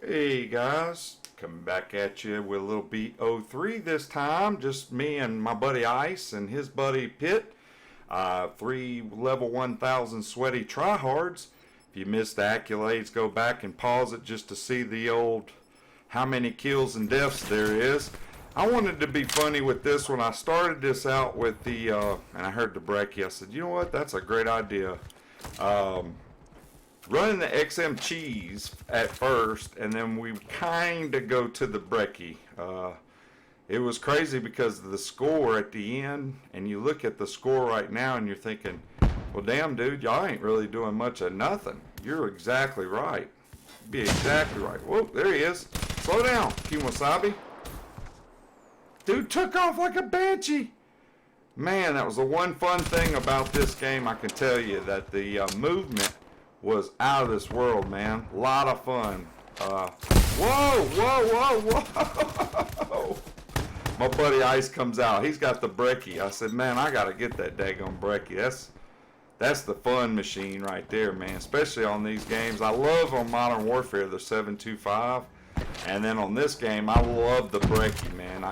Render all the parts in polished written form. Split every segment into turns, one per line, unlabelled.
Hey guys, coming back at you with a little BO3 this time. Just me and my buddy Ice and his buddy Pitt. Three level 1000 sweaty tryhards. If you missed the accolades, go back and pause it just to see the old how many kills and deaths there is. I wanted to be funny with this one. I started this out with and I heard the breckie. I said, you know what, that's a great idea. Running the XM cheese at first, and then we kind of go to the breckie. It was crazy because of the score at the end, and you look at the score right now and you're thinking, well, damn, dude, y'all ain't really doing much of nothing. You're exactly right. Be exactly right. Whoa, there he is. Slow down, Kimosabi. Dude took off like a banshee. Man, that was the one fun thing about this game. I can tell you that the movement was out of this world, man. A lot of fun. Whoa, whoa, whoa, whoa. My buddy Ice comes out. He's got the breckie. I said, man, I got to get that daggone breckie. That's the fun machine right there, man. Especially on these games. I love on Modern Warfare the 725. And then on this game, I love the breckie, man.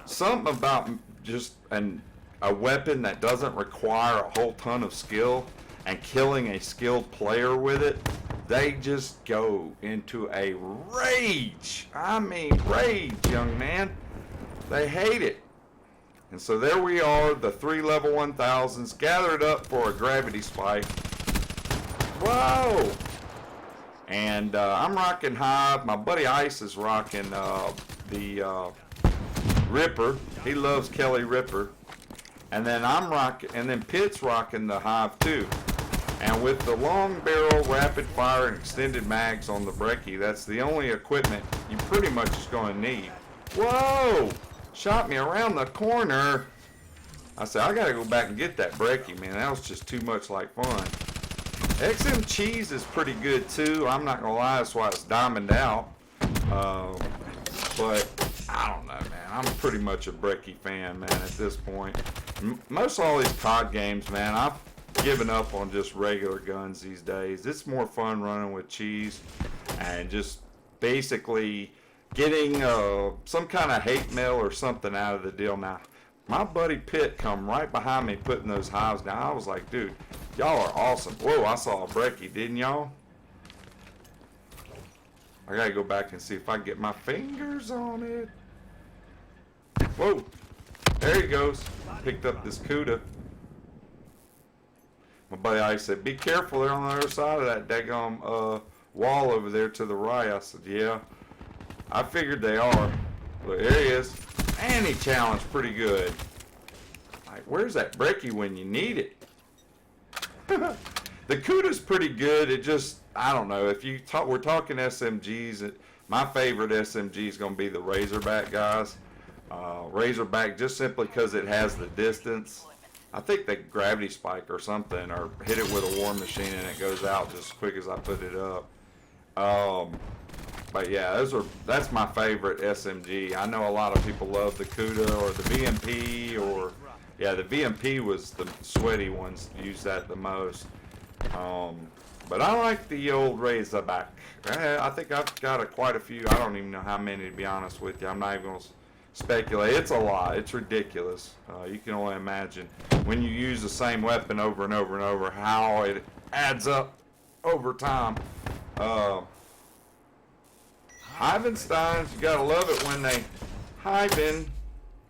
Something about just a weapon that doesn't require a whole ton of skill and killing a skilled player with it, they just go into a rage. I mean, rage, young man. They hate it. And so there we are, the three level 1000s gathered up for a gravity spike. Whoa! And I'm rocking Hive. My buddy Ice is rocking the Ripper. He loves Kelly Ripper. And then Pitt's rocking the Hive too. And with the long barrel, rapid fire, and extended mags on the breckie, that's the only equipment you pretty much is going to need. Whoa! Shot me around the corner. I said, I got to go back and get that breckie, man. That was just too much like fun. XM Cheese is pretty good too. I'm not going to lie, that's why it's diamond out. But I don't know, man. I'm pretty much a breckie fan, man, at this point. Most all these COD games, man, I've given up on just regular guns these days. It's more fun running with cheese and just basically getting some kind of hate mail or something out of the deal. Now, my buddy Pitt come right behind me putting those hives down. I was like, dude, y'all are awesome. Whoa, I saw a breckie, didn't y'all? I gotta go back and see if I can get my fingers on it. Whoa, there he goes. Picked up this Kuda. My buddy Ice said, be careful, they're on the other side of that daggone wall over there to the right. I said, yeah, I figured they are. Look, there he is. And he challenged pretty good. Like, where's that breckie when you need it? The Kuda's pretty good. It just, I don't know. If you talk, we're talking SMGs. My favorite SMG is going to be the Razorback, guys. Razorback just simply because it has the distance. I think the gravity spike or something, or hit it with a war machine and it goes out just as quick as I put it up. But yeah, that's my favorite SMG. I know a lot of people love the Kuda or the VMP, or yeah, the VMP was the sweaty ones, use that the most. But I like the old Razorback. I think I've got quite a few. I don't even know how many, to be honest with you. I'm not even going to speculate. It's a lot. It's ridiculous. You can only imagine when you use the same weapon over and over and over how it adds up over time. Hivensteins, you gotta love it when they Hiven.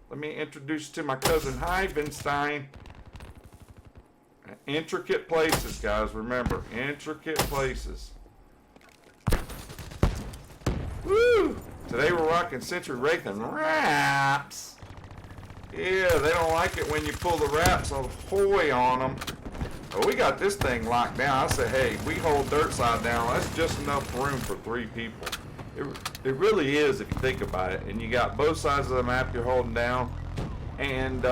Let me introduce you to my cousin Hivenstein. Intricate places, guys. Remember, intricate places. Woo! Today we're rocking Century Wraith and wraps. Yeah, they don't like it when you pull the wraps ahoy on them. But we got this thing locked down. I said, hey, we hold dirt side down. That's just enough room for 3 people. It really is if you think about it. And you got both sides of the map you're holding down. And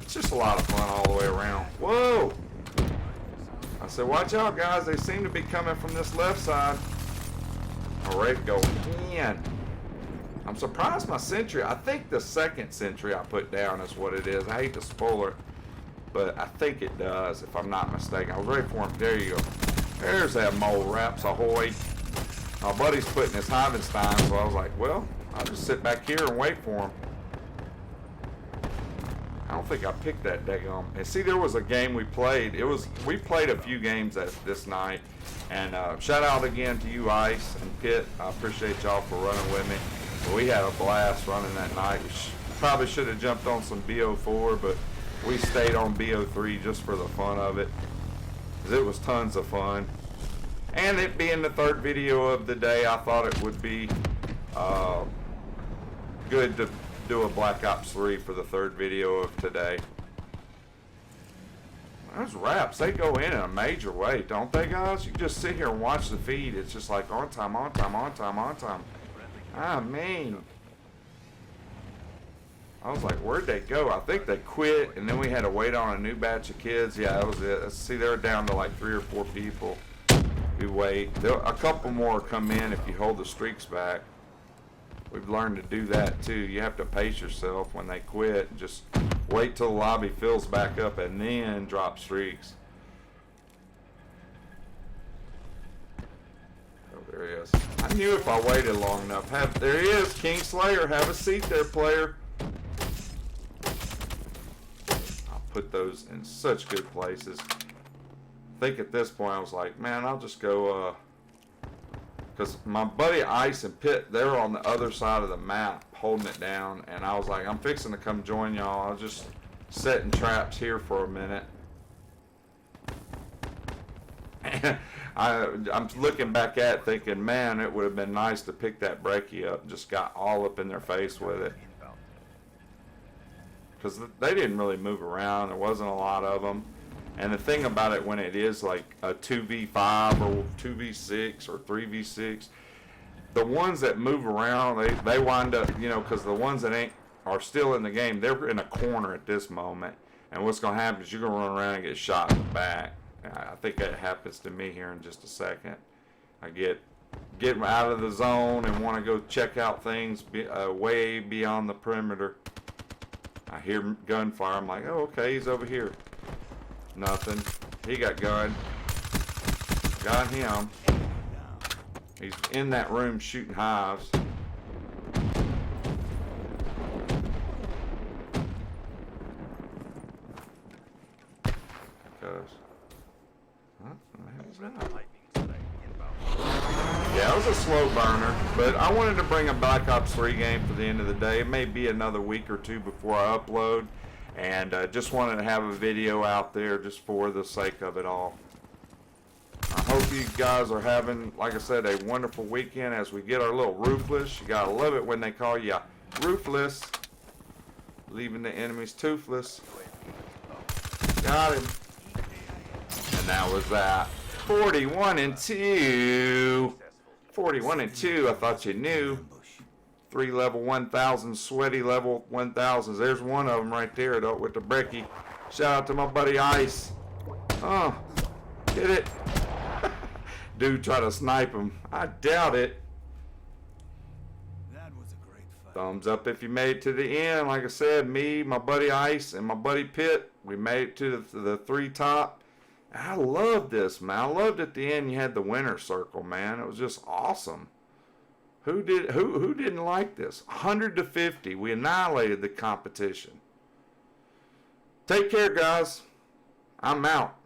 it's just a lot of fun all the way around. Whoa! I said, watch out, guys. They seem to be coming from this left side. All right, go in. I'm surprised my sentry. I think the second sentry I put down is what it is. I hate to spoil it, but I think it does, if I'm not mistaken. I was ready for him. There you go. There's that mole wraps ahoy. My buddy's putting his Havenstein, so I was like, well, I'll just sit back here and wait for him. I don't think I picked that daggone. And see, there was a game we played. We played a few games this night. And shout out again to you, Ice and Pitt. I appreciate y'all for running with me. But we had a blast running that night. We probably should have jumped on some BO4, but we stayed on BO3 just for the fun of it. 'Cause it was tons of fun. And it being the third video of the day, I thought it would be good to do a Black Ops 3 for the third video of today. Those wraps, they go in a major way, don't they, guys? You just sit here and watch the feed. It's just like on time, on time, on time, on time. I mean, I was like, where'd they go? I think they quit, and then we had to wait on a new batch of kids. Yeah, that was it. See, they're down to like 3 or 4 people. We wait. A couple more come in if you hold the streaks back. We've learned to do that too. You have to pace yourself when they quit. Just wait till the lobby fills back up and then drop streaks. Oh, there he is. I knew if I waited long enough. There he is, Kingslayer. Have a seat there, player. I'll put those in such good places. I think at this point I was like, man, I'll just go, because my buddy Ice and Pitt, they were on the other side of the map holding it down, and I was like, I'm fixing to come join y'all. I was just setting traps here for a minute. And I'm looking back at it thinking, man, it would have been nice to pick that brekkie up and just got all up in their face with it. Because they didn't really move around. There wasn't a lot of them. And the thing about it, when it is like a 2v5 or 2v6 or 3v6, the ones that move around, they wind up, you know, because the ones that are still in the game, they're in a corner at this moment. And what's going to happen is you're going to run around and get shot in the back. I think that happens to me here in just a second. I get out of the zone and want to go check out things way beyond the perimeter. I hear gunfire. I'm like, oh, okay, he's over here. Nothing. He got gun. Got him. He's in that room shooting hives. Because, yeah, it was a slow burner, but I wanted to bring a Black Ops 3 game for the end of the day. It may be another week or two before I upload. And just wanted to have a video out there just for the sake of it all. I hope you guys are having, like I said, a wonderful weekend as we get our little roofless. You gotta love it when they call you roofless, leaving the enemies toothless. Got him. And that was that. 41 and 2. 41 and 2. I thought you knew. 3 level 1000, sweaty level 1000s. There's one of them right there though, with the brekkie. Shout out to my buddy Ice. Oh, get it. Dude, try to snipe him. I doubt it.
That was a great fight.
Thumbs up if you made it to the end. Like I said, me, my buddy Ice, and my buddy Pitt, we made it to the 3 top. I love this, man. I loved at the end you had the winner circle, man. It was just awesome. Who didn't like this? 100 to 50. We annihilated the competition. Take care, guys. I'm out.